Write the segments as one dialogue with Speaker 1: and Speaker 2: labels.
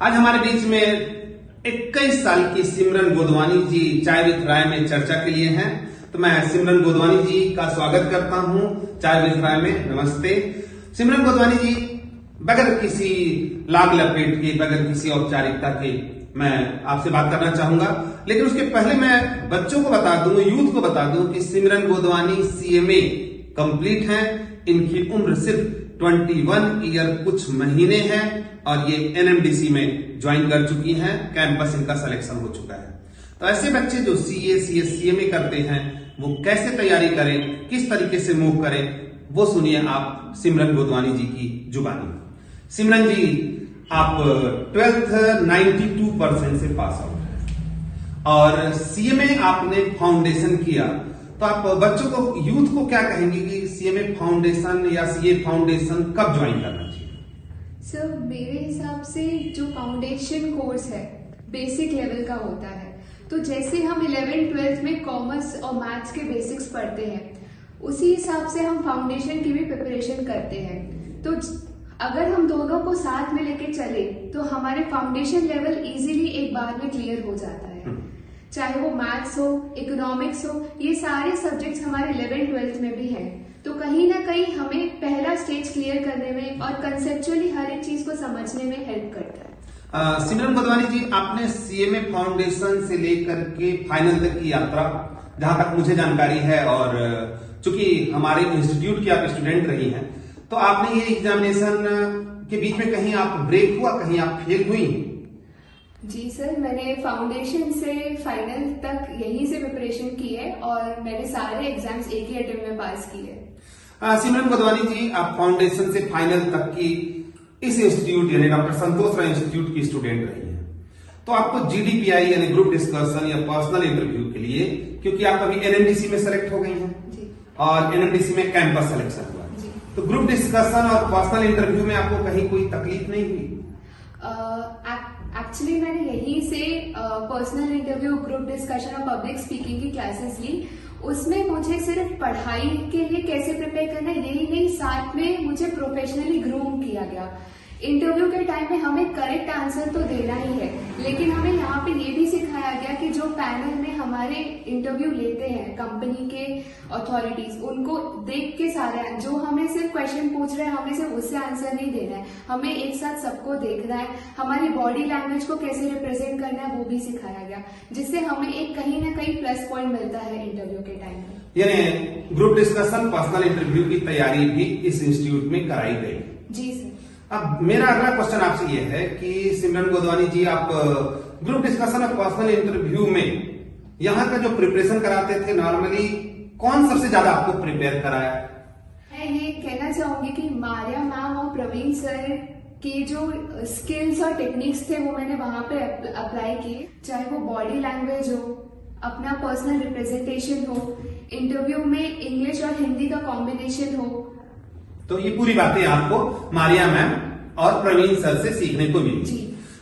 Speaker 1: आज हमारे बीच में 21 साल की सिमरन गोदवानी जी चाय विद राय में चर्चा के लिए हैं। तो मैं सिमरन गोदवानी जी का स्वागत करता हूं चाय विद राय में। नमस्ते सिमरन गोदवानी जी, बगैर किसी लाग लपेट के, बगैर किसी औपचारिकता के मैं आपसे बात करना चाहूंगा, लेकिन उसके पहले मैं बच्चों को बता दूं, यूथ को बता दूं कि सिमरन गोदवानी सीएमए कंप्लीट हैं। इनकी उम्र सिर्फ 21 ईयर कुछ महीने हैं और ये एनएमडीसी में ज्वाइन कर चुकी हैं। कैंपस इनका सिलेक्शन हो चुका है। तो ऐसे बच्चे जो सीए, सीएस, सीएमए करते हैं वो कैसे तैयारी करें, किस तरीके से मूव करें, वो सुनिए आप सिमरन गोदवानी जी की जुबानी। सिमरन जी, आप 12th 92% से पास आउट हैं और सीएमए आपने फाउंडेशन किया, तो आप बच्चों को, यूथ को क्या कहेंगे कि सीएमए फाउंडेशन या सीए फाउंडेशन कब ज्वाइन करना चाहिए?
Speaker 2: सर, मेरे हिसाब से जो फाउंडेशन कोर्स है बेसिक लेवल का होता है। तो जैसे हम 11th 12th में कॉमर्स और मैथ्स के बेसिक्स पढ़ते हैं, उसी हिसाब से हम फाउंडेशन की भी प्रिपरेशन करते हैं। तो अगर हम दोनों को साथ में लेके चले तो हमारे फाउंडेशन लेवल इजीली एक बार में क्लियर हो जाता है। चाहे वो मैथ्स हो, इकोनॉमिक्स हो, ये सारे सब्जेक्ट्स हमारे 11th 12th में भी हैं। तो कहीं ना कहीं हमें पहला स्टेज क्लियर करने में और कंसेप्चुअली हर एक चीज को समझने में हेल्प करता है।
Speaker 1: सिमरन गोदवानी जी, आपने सीएमए फाउंडेशन से लेकर के फाइनल तक की यात्रा, जहां तक मुझे जानकारी है, और चूंकि हमारे इंस्टीट्यूट की आप स्टूडेंट रही हैं, तो आपने ये एग्जामिनेशन के बीच में कहीं आप ब्रेक हुआ, कहीं आप फेल हुई?
Speaker 2: जी सर, मैंने फाउंडेशन से फाइनल तक यहीं से प्रिपरेशन की है और मैंने सारे एग्जाम्स एक ही अटेम्प्ट में पास किए।
Speaker 1: सिमरन गोदवानी जी, आप फाउंडेशन से फाइनल तक की इस इंस्टीट्यूट यानी डॉक्टर संतोष राय इंस्टीट्यूट की स्टूडेंट रही हैं, तो आपको जीडीपीआई यानी ग्रुप डिस्कशन या पर्सनल इंटरव्यू के लिए, क्योंकि आप अभी एनएमडीसी में सेलेक्ट हो गई हैं और एनएमडीसी में कैंपस सिलेक्शन हुआ, तो ग्रुप डिस्कशन और पर्सनल इंटरव्यू में आपको कहीं कोई तकलीफ नहीं हुई?
Speaker 2: एक्चुअली मैंने यहीं से पर्सनल इंटरव्यू, ग्रुप डिस्कशन और पब्लिक स्पीकिंग की क्लासेस ली। उसमें मुझे सिर्फ पढ़ाई के लिए कैसे प्रिपेयर करना है यही नहीं, साथ में मुझे प्रोफेशनली ग्रूम किया गया। इंटरव्यू के टाइम में हमें करेक्ट आंसर तो देना ही है, लेकिन हमें यहाँ पे ये भी सिखाया गया कि जो पैनल में हमारे इंटरव्यू लेते हैं कंपनी के अथॉरिटीज, उनको देख के सारे जो हमें सिर्फ क्वेश्चन पूछ रहे हैं हमें सिर्फ उससे आंसर नहीं देना है, हमें एक साथ सबको देखना है। हमारी बॉडी लैंग्वेज को कैसे रिप्रेजेंट करना है वो भी सिखाया गया, जिससे हमें एक कहीं ना कहीं प्लस पॉइंट मिलता है इंटरव्यू के टाइम में।
Speaker 1: यानी ग्रुप डिस्कशन, पर्सनल इंटरव्यू की तैयारी भी इस इंस्टीट्यूट में कराई गई?
Speaker 2: जी सर।
Speaker 1: अब मेरा अगला क्वेश्चन आपसे ये है कि सिमरन गोदवानी जी, आप ग्रुप डिस्कशन और पर्सनल इंटरव्यू में यहाँ का जो प्रिपरेशन कराते थे, नॉर्मली कौन सबसे ज्यादा आपको प्रिपेयर कराया?
Speaker 2: मैं ये कहना चाहूंगी कि मारिया मैम और प्रवीण सर के जो स्किल्स और टेक्निक्स थे वो मैंने वहां पे अप्लाई किए। चाहे वो बॉडी लैंग्वेज हो, अपना पर्सनल रिप्रेजेंटेशन हो, इंटरव्यू में इंग्लिश और हिंदी का कॉम्बिनेशन हो,
Speaker 1: तो ये पूरी बातें आपको मारिया मैम और प्रवीण सर से सीखने को मिली।
Speaker 2: जी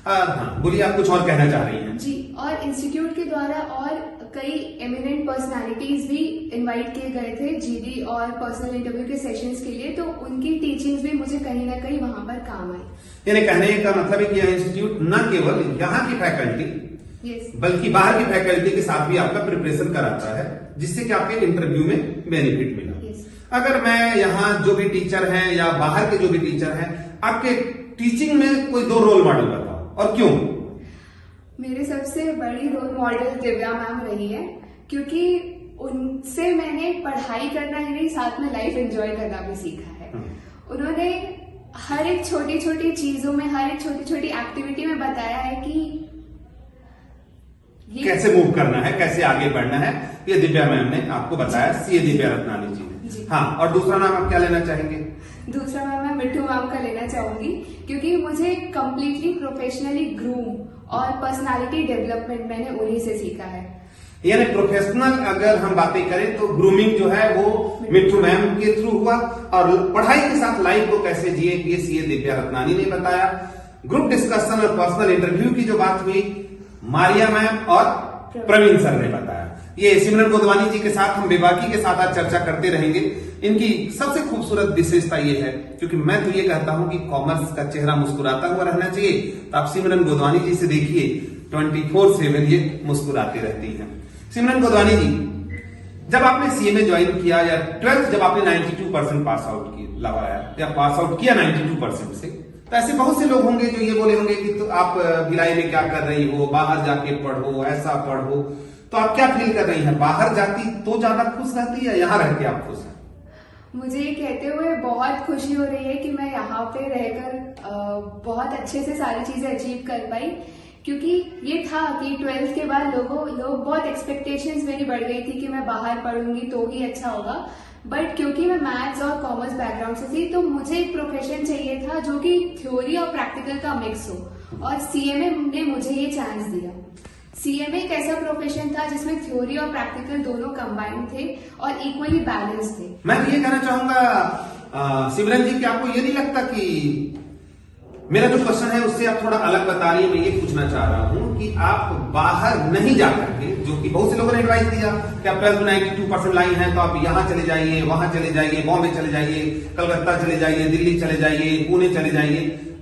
Speaker 1: हाँ, बोलिए, आप कुछ और कहना चाह रही हैं?
Speaker 2: जी, और इंस्टीट्यूट के द्वारा और कई एमिनेंट पर्सनालिटीज भी इनवाइट किए गए थे जीडी और पर्सनल इंटरव्यू के सेशंस के लिए, तो उनकी टीचिंग्स भी मुझे कहीं ना कहीं वहां पर काम आई।
Speaker 1: यानी कहने का मतलब है कि यह इंस्टीट्यूट न केवल यहाँ की फैकल्टी बल्कि बाहर की फैकल्टी के साथ भी आपका प्रिपरेशन कराता है, जिससे कि आपके इंटरव्यू में बेनिफिट मिला। अगर मैं यहाँ जो भी टीचर हैं या बाहर के जो भी टीचर हैं, आपके टीचिंग में कोई 2 रोल मॉडल बताओ और क्यों?
Speaker 2: मेरे सबसे बड़ी रोल मॉडल दिव्या मैम रही है, क्योंकि उनसे मैंने पढ़ाई करना ही नहीं, साथ में लाइफ एंजॉय करना भी सीखा है। उन्होंने हर एक छोटी छोटी चीजों में, हर एक छोटी छोटी एक्टिविटी में बताया है कि
Speaker 1: कैसे मूव करना है, कैसे आगे बढ़ना है। ये दिव्या मैम ने आपको बताया, सीए दिव्या रत्नानी जी ने। हाँ, और दूसरा नाम आप क्या लेना चाहेंगे?
Speaker 2: दूसरा नाम मैं मिठू मैम का लेना चाहूंगी, क्योंकि मुझे कम्प्लीटली प्रोफेशनली ग्रूम और पर्सनालिटी डेवलपमेंट मैंने उन्हीं से सीखा है।
Speaker 1: यानी प्रोफेशनल अगर हम बातें करें तो ग्रूमिंग जो है वो मिठू मैम के थ्रू हुआ, और पढ़ाई के साथ लाइफ को कैसे जिए ये सीए दिव्या रत्नानी ने बताया। ग्रुप डिस्कशन और पर्सनल इंटरव्यू की जो बात हुई, मारिया मैम और प्रवीण सर ने बताया। ये सिमरन गोदवानी जी के साथ हम बेबाकी के साथ आज चर्चा करते रहेंगे। इनकी सबसे खूबसूरत विशेषता ये है, क्योंकि मैं तो ये कहता हूं कि कॉमर्स का चेहरा मुस्कुराता हुआ रहना चाहिए, तो आप सिमरन गोदवानी जी से देखिए 24/7 ये मुस्कुराती रहती हैं। सिमरन गोदवानी जी, जब आपने सीएमए ज्वाइन किया या 12th जब आपने 92% पास आउट लगाया या पास आउट किया 92% से, तो ऐसे बहुत से लोग होंगे जो ये बोले होंगे कि तो आप भिलाई में क्या कर रही हो, बाहर जाके पढ़ो, ऐसा पढ़ो। तो आप क्या फील कर रही हैं? बाहर जाती तो ज्यादा खुश रहती है, यहाँ रह के आप खुश हैं?
Speaker 2: मुझे ये कहते हुए बहुत खुशी हो रही है कि मैं यहाँ पे रहकर बहुत अच्छे से सारी चीजें अचीव कर पाई, क्योंकि ये था कि 12th के बाद लोग बहुत एक्सपेक्टेशंस मेरी बढ़ गई थी कि मैं बाहर पढ़ूंगी तो ही अच्छा होगा। बट क्योंकि मैं मैथ्स और कॉमर्स बैकग्राउंड से थी, तो मुझे एक प्रोफेशन चाहिए था जो कि थ्योरी और प्रैक्टिकल का मिक्स हो, और सीएमए ने मुझे ये चांस दिया। सीएमए एक ऐसा प्रोफेशन था जिसमें थ्योरी और प्रैक्टिकल दोनों कंबाइंड थे और इक्वली बैलेंस थे।
Speaker 1: मैं ये कहना चाहूंगा सिमरन जी कि आपको ये नहीं लगता कि मेरा जो क्वेश्चन है उससे आप थोड़ा अलग बता रही है? मैं ये पूछना चाह रहा हूं कि आप बाहर नहीं जा करके, जो कि बहुत से लोगों ने एडवाइस दिया कि आप 12th में 92% लाई हैं तो आप यहाँ चले जाइए, वहां चले जाइए, बॉम्बे चले जाइए, कलकत्ता चले जाइए, दिल्ली चले जाइए, पुणे चले जाइए,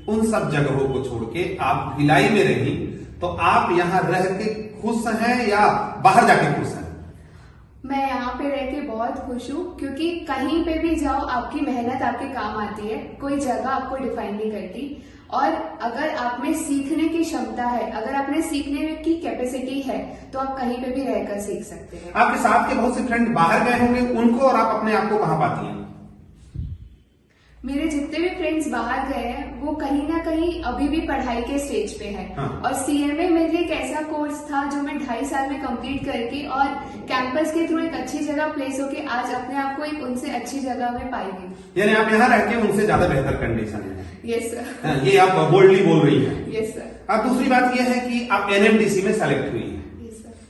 Speaker 1: उन सब जगहों को छोड़ के आप भिलाई में रही, तो आप यहाँ रह के खुश हैं या बाहर जाके खुश हैं?
Speaker 2: मैं यहाँ पे रह के बहुत खुश हूँ, क्योंकि कहीं पे भी जाओ आपकी मेहनत आपके काम आती है, कोई जगह आपको डिफाइन नहीं करती। और अगर आप में सीखने की क्षमता है, अगर आप में सीखने की कैपेसिटी है, तो आप कहीं पे भी रहकर सीख सकते हैं।
Speaker 1: आपके साथ के बहुत से फ्रेंड बाहर गए होंगे, उनको और आप अपने आप को कहाँ पाती हैं?
Speaker 2: मेरे जितने भी फ्रेंड्स बाहर गए हैं वो कहीं ना कहीं अभी भी पढ़ाई के स्टेज पे है।
Speaker 1: हाँ।
Speaker 2: और सीएमए मेरे लिए एक ऐसा कोर्स था जो मैं 2.5 साल में कंप्लीट करके और कैंपस के थ्रू एक अच्छी जगह प्लेस होके आज अपने आप को एक उनसे अच्छी जगह में पाई गई।
Speaker 1: यानी आप यहाँ रह के उनसे ज्यादा बेहतर कंडीशन है।
Speaker 2: Yes sir.
Speaker 1: ये आप बोल्डली बोल रही हैं।
Speaker 2: Yes sir.
Speaker 1: अब दूसरी बात यह है कि आप एनएमडीसी में सेलेक्ट हुई हैं।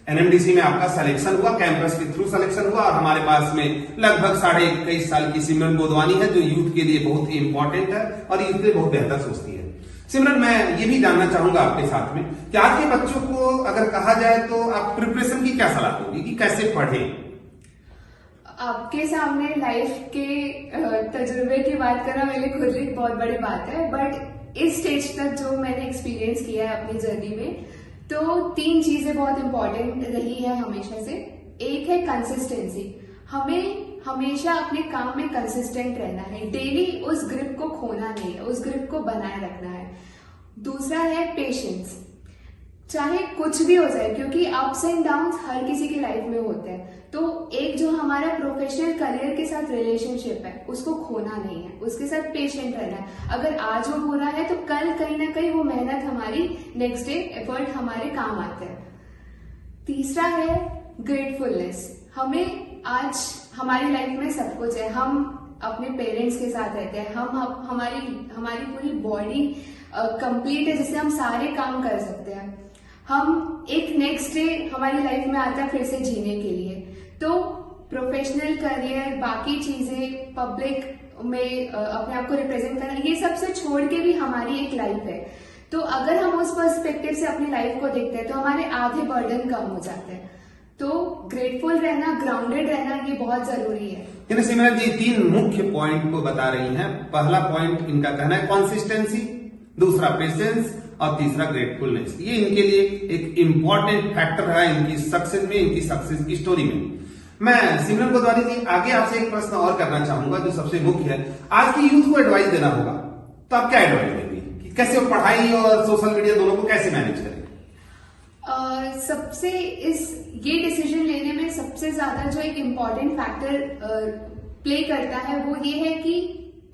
Speaker 1: एनएमडीसी में आपका सिलेक्शन हुआ, कैंपस के थ्रू सिलेक्शन हुआ, और हमारे पास में लगभग 21.5 साल की सिमरन गोदवानी है जो यूथ के लिए बहुत ही इंपॉर्टेंट है और यूथ के लिए बहुत बेहतर सोचती है। सिमरन, मैं ये भी जानना चाहूंगा आपके साथ में कि आज के बच्चों को अगर कहा जाए तो आप प्रिपरेशन की क्या सलाह दोगी कि कैसे पढ़ें?
Speaker 2: आपके सामने लाइफ के तजुर्बे की बात करना मेरे लिए खुद एक बहुत बड़ी बात है, बट इस स्टेज तक जो मैंने एक्सपीरियंस किया है अपनी जर्नी में, तो 3 चीजें बहुत इंपॉर्टेंट रही है हमेशा से। एक है कंसिस्टेंसी, हमें हमेशा अपने काम में कंसिस्टेंट रहना है, डेली उस ग्रिप को खोना नहीं है, उस ग्रिप को बनाए रखना है। दूसरा है पेशेंस, चाहे कुछ भी हो जाए, क्योंकि अप्स एंड डाउन्स हर किसी की लाइफ में होते हैं। तो एक जो हमारा प्रोफेशनल करियर के साथ रिलेशनशिप है उसको खोना नहीं है, उसके साथ पेशेंट रहना है। अगर आज वो हो रहा है तो कल कहीं ना कहीं वो मेहनत हमारी नेक्स्ट डे एफर्ट हमारे काम आते हैं। तीसरा है ग्रेटफुलनेस, हमें आज हमारी लाइफ में सब कुछ है, हम अपने पेरेंट्स के साथ रहते हैं, हमारी पूरी बॉडी कंप्लीट है जिससे हम सारे काम कर सकते हैं। हम एक नेक्स्ट डे हमारी लाइफ में आता है फिर से जीने के लिए। तो प्रोफेशनल करियर, बाकी चीजें, पब्लिक में अपने आप को रिप्रेजेंट करना, ये सबसे छोड़ के भी हमारी एक लाइफ है। तो अगर हम उस पर्सपेक्टिव से अपनी लाइफ को देखते हैं तो हमारे आधे बर्डन कम हो जाते हैं। तो ग्रेटफुल रहना, ग्राउंडेड रहना, ये बहुत जरूरी है।
Speaker 1: सिमरन जी 3 मुख्य पॉइंट को बता रही हैं। पहला पॉइंट इनका कहना है कंसिस्टेंसी, दूसरा पेशेंस और तीसरा ग्रेटफुलनेस। ये इनके लिए एक इंपॉर्टेंट फैक्टर है इनकी सक्सेस में, इनकी सक्सेस की स्टोरी में। मैं सिमरन गोदवानी जी आगे आपसे एक प्रश्न और करना चाहूंगा जो सबसे मुख्य है। आज की यूथ को एडवाइस देना होगा तो आप क्या एडवाइस देंगे कि कैसे वो पढ़ाई और सोशल मीडिया दोनों को कैसे मैनेज करें?
Speaker 2: सबसे ये डिसीजन लेने में सबसे ज्यादा जो एक इम्पॉर्टेंट फैक्टर प्ले करता है वो ये है कि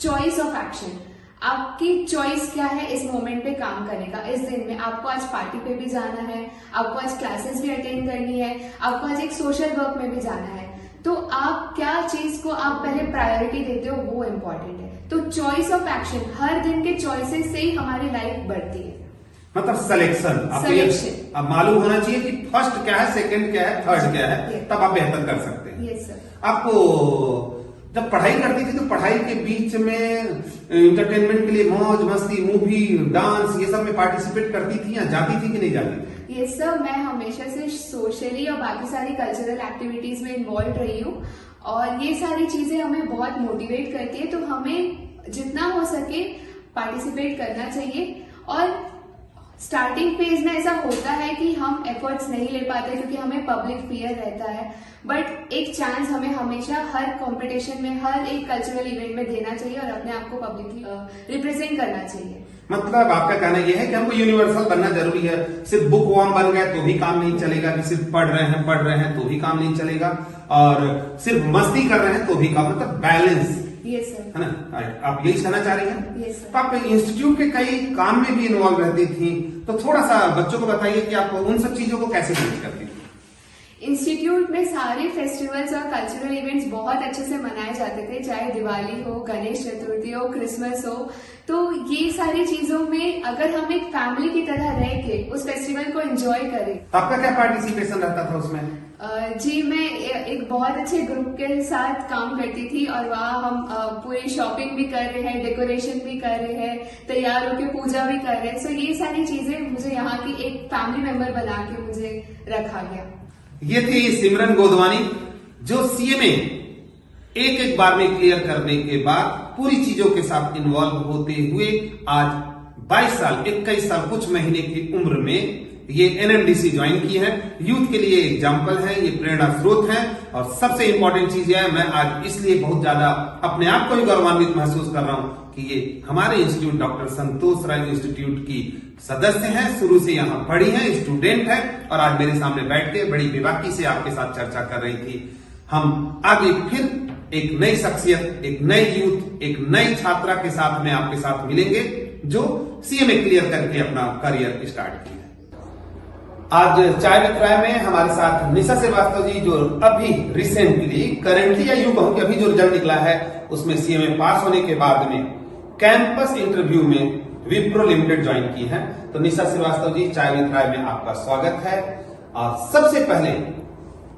Speaker 2: चॉइस ऑफ एक्शन। आपकी चॉइस क्या है इस मोमेंट पे काम करने का। इस दिन में आपको आज पार्टी पे भी जाना है, आपको आज क्लासेस भी अटेंड करनी है, आपको आज एक सोशल वर्क में भी जाना है, तो आप क्या चीज को आप पहले प्रायोरिटी देते हो वो इम्पोर्टेंट है। तो चॉइस ऑफ एक्शन, हर दिन के चॉइसेस से ही हमारी लाइफ बढ़ती है।
Speaker 1: मतलब सिलेक्शन, अब मालूम होना चाहिए कि फर्स्ट क्या है, सेकंड क्या है, थर्ड क्या है, तब आप बेहतर कर सकते हैं।
Speaker 2: Yes sir.
Speaker 1: आपको जब पढ़ाई करती थी तो पढ़ाई के बीच में इंटरटेनमेंट के लिए मौज मस्ती, मूवी, डांस, ये सब में पार्टिसिपेट करती थी या जाती थी कि नहीं जाती थी?
Speaker 2: ये सब मैं हमेशा से सोशली और बाकी सारी कल्चरल एक्टिविटीज में इन्वॉल्व रही हूँ और ये सारी चीजें हमें बहुत मोटिवेट करती है, तो हमें जितना हो सके पार्टिसिपेट करना चाहिए। और स्टार्टिंग फेज में ऐसा होता है कि हम एफर्ट्स नहीं ले पाते क्योंकि हमें पब्लिक फियर रहता है, बट एक चांस हमें हमेशा हर कंपटीशन में, हर एक कल्चरल इवेंट में देना चाहिए और अपने आप को पब्लिकली रिप्रेजेंट करना चाहिए।
Speaker 1: मतलब आपका कहना यह है कि हमको यूनिवर्सल बनना जरूरी है। सिर्फ बुक वर्म बन गए तो भी काम नहीं चलेगा, कि सिर्फ पढ़ रहे हैं तो भी काम नहीं चलेगा, और सिर्फ मस्ती कर रहे हैं तो भी काम, मतलब बैलेंस।
Speaker 2: Yes sir.
Speaker 1: है ना, आप यही कहना चाह रही हैं?
Speaker 2: Yes sir.
Speaker 1: तो आप इंस्टीट्यूट के कई काम में भी इन्वॉल्व रहती थी, तो थोड़ा सा बच्चों को बताइए कि आप उन सब चीजों को कैसे मैनेज करती थी?
Speaker 2: इंस्टीट्यूट में सारे फेस्टिवल्स और कल्चरल इवेंट्स बहुत अच्छे से मनाए जाते थे, चाहे दिवाली हो, गणेश चतुर्थी हो, क्रिसमस हो। तो ये सारी चीजों में अगर हम एक फैमिली की तरह रह के उस फेस्टिवल को एंजॉय करें।
Speaker 1: आपका क्या पार्टिसिपेशन रहता था उसमें?
Speaker 2: जी, मैं एक बहुत अच्छे ग्रुप के साथ काम करती थी और वहाँ हम पूरी शॉपिंग भी कर रहे हैं, डेकोरेशन भी कर रहे हैं, तैयार होकर पूजा भी कर रहे हैं। सो ये सारी चीजें मुझे यहाँ की एक फैमिली मेंबर बना के मुझे रखा गया।
Speaker 1: ये थी सिमरन गोदवानी, जो सीएमए एक बार में क्लियर करने के बाद पूरी चीजों के साथ इन्वॉल्व होते हुए आज 22 साल 21 साल कुछ महीने की उम्र में ये एनएमडीसी ज्वाइन की है। यूथ के लिए एग्जाम्पल है, ये प्रेरणा स्रोत है। और सबसे इंपॉर्टेंट चीज यह है, मैं आज इसलिए बहुत ज्यादा अपने आप को भी गौरवान्वित महसूस कर रहा हूं कि ये हमारे इंस्टीट्यूट डॉक्टर संतोष राय इंस्टीट्यूट की सदस्य हैं, शुरू से यहाँ पढ़ी हैं, स्टूडेंट है, और आज मेरे सामने बैठ के बड़ी बेबाकी से आपके साथ चर्चा कर रही थी। हम आगे फिर एक नई शख्सियत, एक नई यूथ, एक नई छात्रा के साथ में आपके साथ मिलेंगे जो सीएमए क्लियर करके अपना करियर स्टार्ट किया। आज चाय विद राय में हमारे साथ निशा श्रीवास्तव जी, जो अभी रिसेंटली करेंटली या यूं कहूं कि अभी जो रिजल्ट निकला है उसमें सीएमए पास होने के बाद में कैंपस इंटरव्यू में विप्रो लिमिटेड ज्वाइन की है। तो निशा श्रीवास्तव जी, चाय विद राय में आपका स्वागत है। और सबसे पहले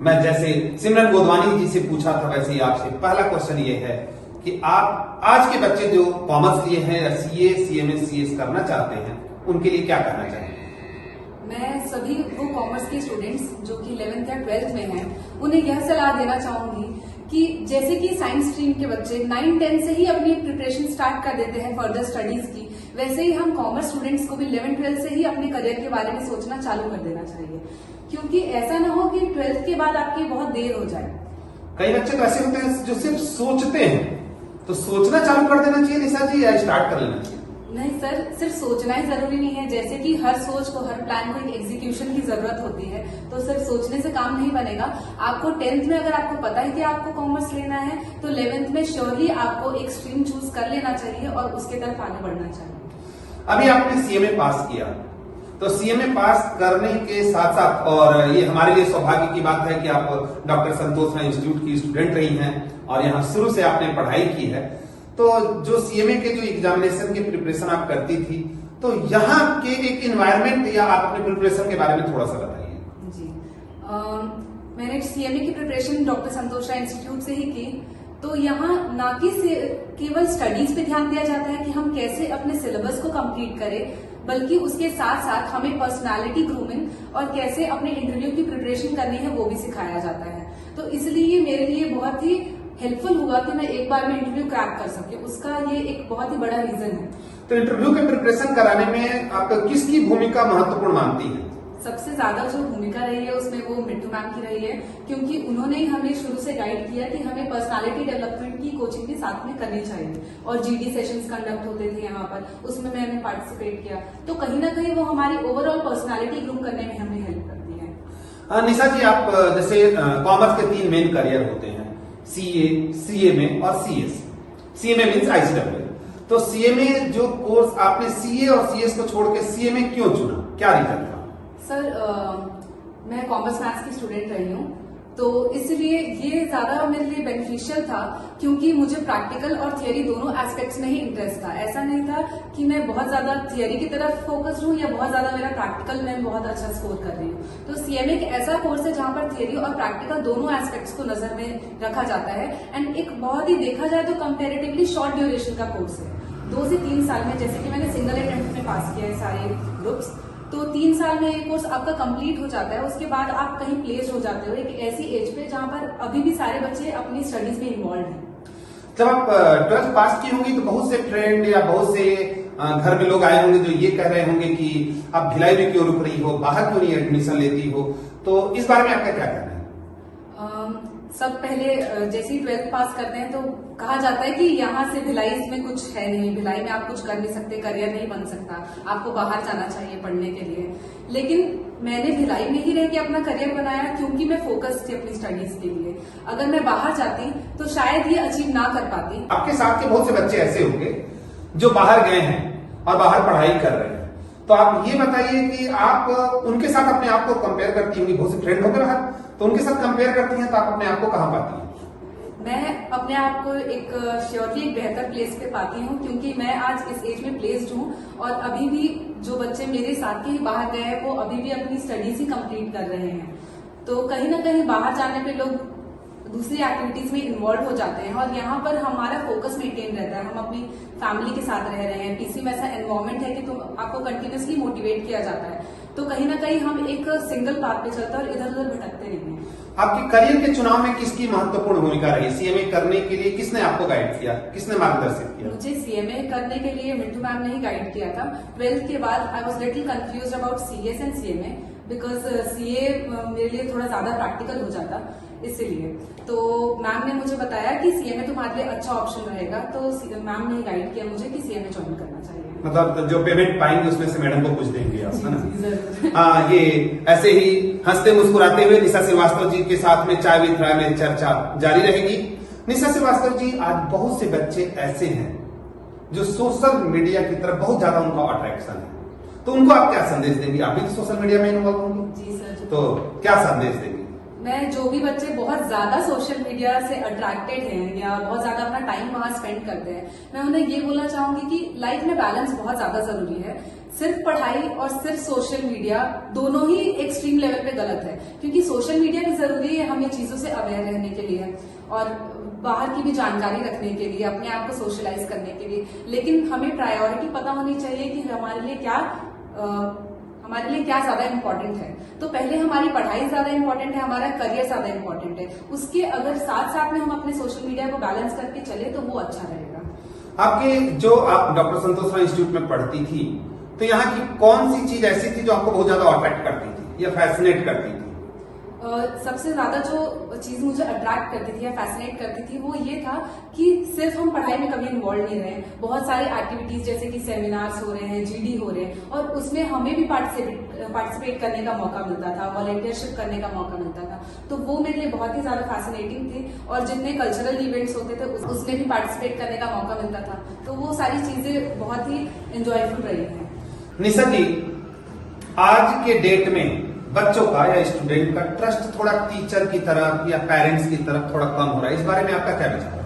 Speaker 1: मैं जैसे सिमरन गोदवानी जी से पूछा था वैसे ही आपसे पहला क्वेश्चन ये है कि आप आज के बच्चे जो कॉमर्स लिए हैं या सीए, सीएमए, सीएस करना चाहते हैं, उनके लिए क्या करना चाहिए?
Speaker 3: मैं सभी वो कॉमर्स के स्टूडेंट्स जो कि 11th या 12th में हैं, उन्हें यह सलाह देना चाहूंगी कि जैसे कि साइंस स्ट्रीम के बच्चे 9-10 से ही अपनी प्रिपरेशन स्टार्ट कर देते हैं फर्दर स्टडीज की, वैसे ही हम कॉमर्स स्टूडेंट्स को भी 11-12 से ही अपने करियर के बारे में सोचना चालू कर देना चाहिए, क्योंकि ऐसा ना हो कि 12th के बाद आपकी बहुत देर हो जाए।
Speaker 1: कई बच्चे तो ऐसे होते हैं जो सिर्फ सोचते हैं, तो सोचना चालू कर देना चाहिए निशा जी, या स्टार्ट कर लेना चाहिए?
Speaker 3: नहीं सर, सिर्फ सोचना ही जरूरी नहीं है। जैसे कि हर सोच को, हर प्लान को एक एग्जीक्यूशन की जरूरत होती है, तो सिर्फ सोचने से काम नहीं बनेगा। आपको 10th में अगर आपको पता है कि आपको कॉमर्स लेना है, तो 11th में श्योरली आपको एक स्ट्रीम चूज कर लेना चाहिए और उसके तरफ आगे बढ़ना चाहिए।
Speaker 1: अभी आपने सीएमए पास किया, तो सीएमए पास करने के साथ साथ, और ये हमारे लिए सौभाग्य की बात है कि आप डॉक्टर संतोष राय इंस्टीट्यूट की स्टूडेंट रही हैं और यहाँ शुरू से आपने पढ़ाई की है, तो जो सीएमए के जो एग्जामिनेशन की प्रिपरेशन आप करती थी, तो यहाँ के एक एनवायरनमेंट या आप अपने प्रिपरेशन के बारे में थोड़ा सा बताइए।
Speaker 3: जी, मैंने सीएमए की प्रिपरेशन डॉक्टर संतोष राय इंस्टीट्यूट से ही की। तो यहाँ ना कि केवल स्टडीज पे ध्यान दिया जाता है कि हम कैसे अपने सिलेबस को कंप्लीट करें, बल्कि उसके साथ साथ हमें पर्सनालिटी ग्रूमिंग और कैसे अपने इंटरव्यू की प्रिपरेशन करनी है वो भी सिखाया जाता है। तो इसलिए मेरे लिए बहुत ही हेल्पफुल हुआ कि मैं एक बार में इंटरव्यू क्रैक कर सके, उसका ये एक बहुत ही बड़ा रीजन है।
Speaker 1: तो इंटरव्यू के प्रिपरेशन कराने में आप किसकी भूमिका महत्वपूर्ण मानती हैं?
Speaker 3: सबसे ज्यादा जो भूमिका रही है उसमें वो मिट्टू मैम की रही है, क्योंकि उन्होंने ही हमें शुरू से गाइड किया कि हमें पर्सनालिटी डेवलपमेंट की कोचिंग भी साथ में करनी चाहिए, और जीडी सेशंस कंडक्ट होते थे यहाँ पर, उसमें मैंने पार्टिसिपेट किया। तो कहीं ना कहीं वो हमारी ओवरऑल पर्सनालिटी ग्रूम करने में हमें हेल्प करती है।
Speaker 1: निशा जी, आप जैसे कॉमर्स के 3 मेन करियर होते हैं, सीए, सीएमए और सीएस। CMA means ICW. तो सीएमए जो कोर्स आपने सीए और सीएस को छोड़ के सीएमए क्यों चुना, क्या रीजन था?
Speaker 3: सर, मैं कॉमर्स मैथ्स की स्टूडेंट रही हूँ, तो इसलिए ये ज्यादा मेरे लिए बेनिफिशियल था, क्योंकि मुझे प्रैक्टिकल और थियरी दोनों एस्पेक्ट्स में ही इंटरेस्ट था। ऐसा नहीं था कि मैं बहुत ज्यादा थियरी की तरफ फोकस्ड हूँ या बहुत ज्यादा मेरा प्रैक्टिकल में बहुत अच्छा स्कोर कर रही हूँ। तो सीएमए एक ऐसा कोर्स है जहाँ पर थियरी और प्रैक्टिकल दोनों एस्पेक्ट्स को नजर में रखा जाता है, एंड एक बहुत ही देखा जाए तो कंपेरेटिवली शॉर्ट ड्यूरेशन का कोर्स है, 2 से 3 साल में। जैसे कि मैंने सिंगल अटेम्प्ट में पास किया है सारे ग्रुप्स, तो 3 साल में ये कोर्स आपका कंप्लीट हो जाता है। उसके बाद आप कहीं प्लेस हो जाते हो एक ऐसी एज पे जहाँ पर अभी भी सारे बच्चे अपनी स्टडीज में इन्वॉल्व हैं।
Speaker 1: जब आप 12th पास की होंगी तो बहुत से फ्रेंड या बहुत से घर में लोग आए होंगे जो ये कह रहे होंगे कि आप भिलाई में क्यों रुक रही हो, बाहर क्यों नहीं एडमिशन लेती हो, तो इस बारे में आपका क्या कहना है?
Speaker 3: सब पहले जैसे ही 12th पास करते हैं तो कहा जाता है कि यहाँ से भिलाई में कुछ है नहीं, भिलाई में आप कुछ कर नहीं सकते, करियर नहीं बन सकता, आपको बाहर जाना चाहिए पढ़ने के लिए। लेकिन मैंने भिलाई में ही रह के अपना करियर बनाया क्योंकि मैं फोकस थी अपनी स्टडीज के लिए। अगर मैं बाहर जाती तो शायद ये अचीव ना कर पाती।
Speaker 1: आपके साथ के बहुत से बच्चे ऐसे होंगे जो बाहर गए हैं और बाहर पढ़ाई कर रहे हैं, तो आप ये बताइए कि आप उनके साथ अपने आप को कंपेयर करती होंगी, बहुत से फ्रेंड होंगे बाहर, तो उनके साथ कंपेयर करती हैं तो आप अपने आप को कहाँ पाती हैं?
Speaker 3: मैं अपने आप को एक श्योरली एक बेहतर प्लेस पे पाती हूँ क्योंकि मैं आज इस एज में प्लेस्ड हूँ और अभी भी जो बच्चे मेरे साथ के ही बाहर गए हैं वो अभी भी अपनी स्टडीज ही कंप्लीट कर रहे हैं। तो कहीं ना कहीं बाहर जाने पे लोग दूसरी एक्टिविटीज में इन्वॉल्व हो जाते हैं और यहाँ पर हमारा फोकस मेंटेन रहता है। हम अपनी फैमिली के साथ रह रहे हैं। पीसी में ऐसा एनवायरमेंट है कि आपको कंटिन्यूअसली मोटिवेट किया जाता है, तो कहीं ना कहीं हम एक सिंगल पाथ पे चलते हैं और इधर उधर भटकते नहीं हैं।
Speaker 1: आपके करियर के चुनाव में किसकी महत्वपूर्ण भूमिका रही? सीएमए करने के लिए किसने आपको गाइड किया, किसने मार्गदर्शित किया?
Speaker 3: मुझे सीएमए करने के लिए मिट्टू मैम ने ही गाइड किया था। 12th के बाद I was little confuse about CS and CMA because CA मेरे लिए थोड़ा ज्यादा प्रैक्टिकल हो जाता, इसीलिए तो मैम ने मुझे बताया कि सीएमए तुम्हारे लिए अच्छा ऑप्शन रहेगा, तो मैम ने गाइड किया मुझे कि सीएमए ज्वाइन करना चाहिए।
Speaker 1: मतलब जो पेमेंट पाएंगे उसमें से मैडम को कुछ देंगे आप, है ना? ये ऐसे ही हंसते मुस्कुराते हुए निशा श्रीवास्तव जी के साथ में चाय विद राय में चर्चा जारी रहेगी। निशा श्रीवास्तव जी, आज बहुत से बच्चे ऐसे हैं जो सोशल मीडिया की तरफ बहुत ज्यादा उनका अट्रैक्शन है, तो उनको आप क्या संदेश देंगे? आप भी तो सोशल मीडिया में इन्वॉल्व होंगे।
Speaker 3: जी सर।
Speaker 1: तो क्या संदेश देंगे?
Speaker 3: मैं जो भी बच्चे बहुत ज्यादा सोशल मीडिया से अट्रैक्टेड हैं या बहुत ज्यादा अपना टाइम वहां स्पेंड करते हैं, मैं उन्हें ये बोलना चाहूंगी कि लाइफ में बैलेंस बहुत ज्यादा जरूरी है। सिर्फ पढ़ाई और सिर्फ सोशल मीडिया दोनों ही एक्सट्रीम लेवल पे गलत है, क्योंकि सोशल मीडिया भी जरूरी है हमें चीजों से अवेयर रहने के लिए और बाहर की भी जानकारी रखने के लिए, अपने आप को सोशलाइज करने के लिए। लेकिन हमें प्रायोरिटी पता होनी चाहिए कि हमारे लिए क्या ज्यादा इम्पोर्टेंट है। तो पहले हमारी पढ़ाई ज्यादा इम्पोर्टेंट है, हमारा करियर ज्यादा इम्पोर्टेंट है, उसके अगर साथ साथ में हम अपने सोशल मीडिया को बैलेंस करके चले तो वो अच्छा रहेगा।
Speaker 1: आपके जो आप डॉक्टर संतोष राय इंस्टीट्यूट में पढ़ती थी, तो यहाँ की कौन सी चीज ऐसी थी जो आपको बहुत ज्यादा अट्रैक्ट करती थी या फैसिनेट करती थी?
Speaker 3: सबसे ज्यादा जो चीज मुझे अट्रैक्ट करती थी या फैसिनेट करती थी वो ये था कि सिर्फ हम पढ़ाई में कभी इन्वॉल्व नहीं रहे। बहुत सारे एक्टिविटीज जैसे कि सेमिनार्स हो रहे हैं, जीडी हो रहे हैं, और उसमें हमें भी पार्टिसिपेट करने का मौका मिलता था, वॉलंटियरशिप करने का मौका मिलता था। तो वो मेरे लिए बहुत ही ज्यादा फैसिनेटिंग थी। और जितने कल्चरल इवेंट्स होते थे उसमें भी पार्टिसिपेट करने का मौका मिलता था। तो वो सारी चीजें बहुत ही एंजॉयफुल रही है।
Speaker 1: निशा जी, आज के डेट में बच्चों का या स्टूडेंट का ट्रस्ट थोड़ा टीचर की तरफ या पेरेंट्स की तरफ थोड़ा कम हो रहा है, इस बारे में आपका क्या विचार है?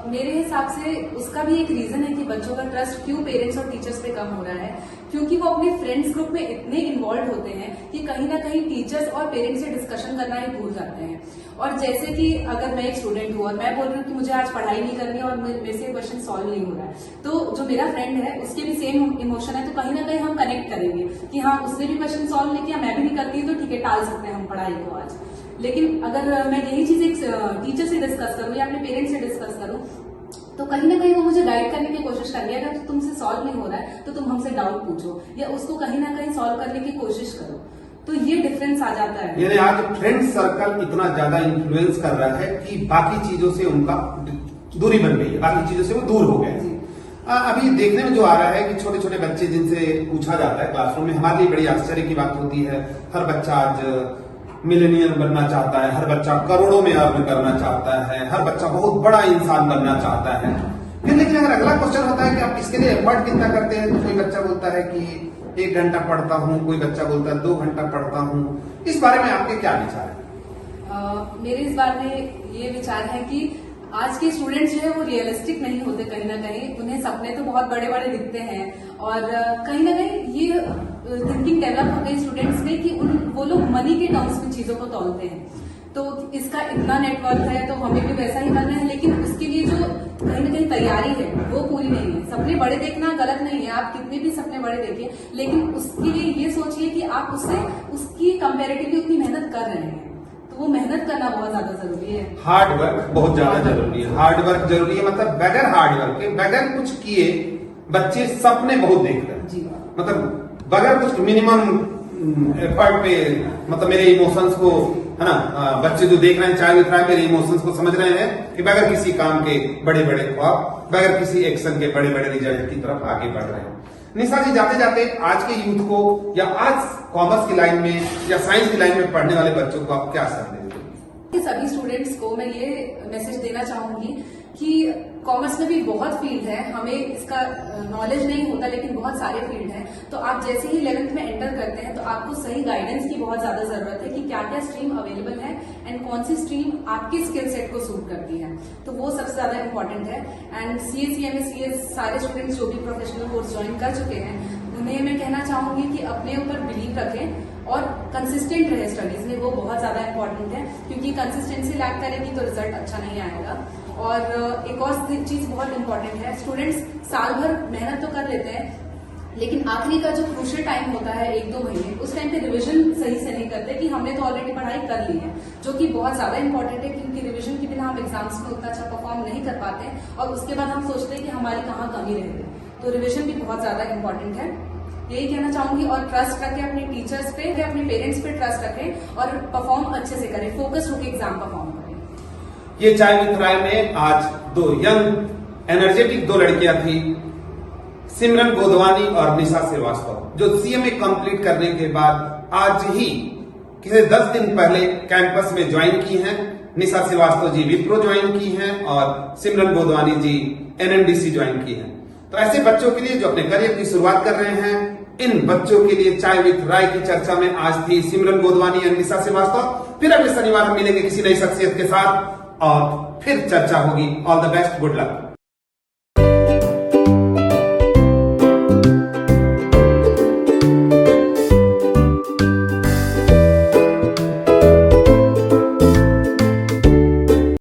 Speaker 3: मेरे हिसाब से उसका भी एक रीजन है कि बच्चों का ट्रस्ट क्यों पेरेंट्स और टीचर्स पे कम हो रहा है, क्योंकि वो अपने फ्रेंड्स ग्रुप में इतने इन्वॉल्व होते हैं कि कहीं ना कहीं टीचर्स और पेरेंट्स से डिस्कशन करना ही भूल जाते हैं। और जैसे कि अगर मैं एक स्टूडेंट हूँ और मैं बोल रही हूँ कि मुझे आज पढ़ाई नहीं करनी और मेरे से क्वेश्चन सॉल्व नहीं हो रहा है, तो जो मेरा फ्रेंड है उसके भी सेम इमोशन है, तो कहीं ना कहीं हम कनेक्ट करेंगे कि हाँ उसने भी क्वेश्चन सॉल्व नहीं किया, मैं भी नहीं करती, तो ठीक है टाल सकते हैं हम पढ़ाई को आज। लेकिन अगर मैं यही चीज एक टीचर से डिस्कस करूँ या अपने पेरेंट्स से डिस्कस करूँ तो कहीं ना कहीं वो मुझे गाइड करने की कोशिश करेंगे। अगर तुमसे सॉल्व नहीं हो रहा है तो तुम हमसे डाउट पूछो या उसको कहीं ना कहीं सॉल्व करने की कोशिश करो। तो ये डिफरेंस आ जाता है।
Speaker 1: यानी आज फ्रेंड सर्कल इतना ज्यादा इन्फ्लुएंस कर रहा है कि बाकी चीजों से उनका दूरी बन गई है, बाकी चीजों से वो दूर हो गए। अभी देखने में जो आ रहा है कि छोटे छोटे बच्चे जिनसे पूछा जाता है क्लासरूम में, हमारे लिए बड़ी आश्चर्य की बात होती है, हर बच्चा आज मिलेनियर बनना चाहता है, हर बच्चा करोड़ों में अर्न करना चाहता है, हर बच्चा बहुत बड़ा इंसान बनना चाहता है। फिर लेकिन अगर अगला क्वेश्चन होता है कि आप इसके लिए एफर्ट कितना करते हैं, तो कोई बच्चा बोलता है कि 1 घंटा पढ़ता हूँ, कोई बच्चा बोलता है 2 घंटा पढ़ता हूँ। इस बारे में आपके क्या विचार है?
Speaker 3: मेरे इस बारे में ये विचार है कि आज के स्टूडेंट्स जो है वो रियलिस्टिक नहीं होते, कहीं ना कहीं उन्हें सपने तो बहुत बड़े बड़े दिखते हैं और कहीं ना कहीं ये थिंकिंग डेवलप हो गई स्टूडेंट्स में कि वो लोग मनी के टर्म्स में चीजों को तौलते हैं। तो इसका इतना नेटवर्क है तो हमें भी वैसा ही करना है, लेकिन उसके लिए जो कहीं ना कहीं तैयारी है वो पूरी नहीं है। सपने बड़े देखना गलत नहीं है, आप कितने भी सपने बड़े देखिए, लेकिन उसके लिए ये सोचिए कि आप उसकी कंपेरेटिवली उतनी मेहनत कर रहे हैं, तो वो मेहनत करना बहुत ज्यादा जरूरी है।
Speaker 1: हार्ड वर्क बहुत ज्यादा जरूरी है। हार्ड वर्क जरूरी है, मतलब बगैर हार्ड वर्क के, बगैर कुछ किए बच्चे सपने बहुत देख रहे हैं
Speaker 3: जी,
Speaker 1: मतलब बगैर कुछ मिनिमम एफर्ट पे, मतलब मेरे इमोशंस को, है ना, बच्चे जो देख रहे हैं चाइल्ड विथ राय मेरे इमोशंस को समझ रहे हैं कि बगैर किसी काम के बड़े बड़े ख्वाब, बगैर किसी एक्शन के बड़े बड़े रिजल्ट की तरफ आगे बढ़ रहे हैं। निशा जी, जाते जाते आज के यूथ को या आज कॉमर्स की लाइन में या साइंस की लाइन में पढ़ने वाले बच्चों को आप क्या संदेश देंगे?
Speaker 3: सभी स्टूडेंट्स को मैं ये मैसेज देना चाहूंगी कि कॉमर्स में भी बहुत फील्ड है, हमें इसका नॉलेज नहीं होता, लेकिन बहुत सारे फील्ड हैं। तो आप जैसे ही 11th में एंटर करते हैं तो आपको सही गाइडेंस की बहुत ज्यादा जरूरत है कि क्या क्या स्ट्रीम अवेलेबल है एंड कौन सी स्ट्रीम आपके स्किल सेट को सूट करती है, तो वो सबसे ज्यादा इंपॉर्टेंट है। एंड CA CMA CS सारे स्टूडेंट्स जो भी प्रोफेशनल कोर्स ज्वाइन कर चुके हैं उन्हें मैं कहना चाहूंगी कि अपने ऊपर बिलीव रखें और कंसिस्टेंट रहे स्टडीज में, वो बहुत ज्यादा इंपॉर्टेंट है, क्योंकि कंसिस्टेंसी लैक करेगी तो रिजल्ट अच्छा नहीं आएगा। और एक और चीज बहुत इंपॉर्टेंट है, स्टूडेंट्स साल भर मेहनत तो कर लेते हैं, लेकिन आखिरी का जो क्रूशियल टाइम होता है 1-2 महीने, उस टाइम पे रिवीजन सही से नहीं करते कि हमने तो ऑलरेडी पढ़ाई कर ली है, जो कि बहुत ज्यादा इंपॉर्टेंट है, क्योंकि रिवीजन के बिना हम एग्जाम्स में उतना अच्छा परफॉर्म नहीं कर पाते और उसके बाद हम सोचते हैं कि हमारी कहाँ कमी रह गई। तो रिवीजन भी बहुत ज्यादा इंपॉर्टेंट है, यही कहना चाहूंगी। और ट्रस्ट रखें अपने टीचर्स पे, अपने पेरेंट्स पे ट्रस्ट रखें और परफॉर्म अच्छे से करें, फोकस होकर एग्जाम परफॉर्म करें।
Speaker 1: ये चाइल्ड विथ राय में आज 2 यंग एनर्जेटिक 2 लड़कियां थी, सिमरन गोदवानी और निशा श्रीवास्तव, जो CMA कंप्लीट करने के बाद आज ही किसी 10 दिन पहले कैंपस में ज्वाइन की हैं। निशा श्रीवास्तव जी विप्रो ज्वाइन की हैं और सिमरन गोदवानी जी NMDC ज्वाइन की हैं। तो ऐसे बच्चों के लिए जो अपने करियर की शुरुआत कर रहे हैं, इन बच्चों के लिए चाय विथ राय की चर्चा में आज थी सिमरन गोदवानी और निशा श्रीवास्तव। फिर अगले शनिवार हम मिलेंगे किसी नई शख्सियत के साथ और फिर चर्चा होगी। All the best, good luck.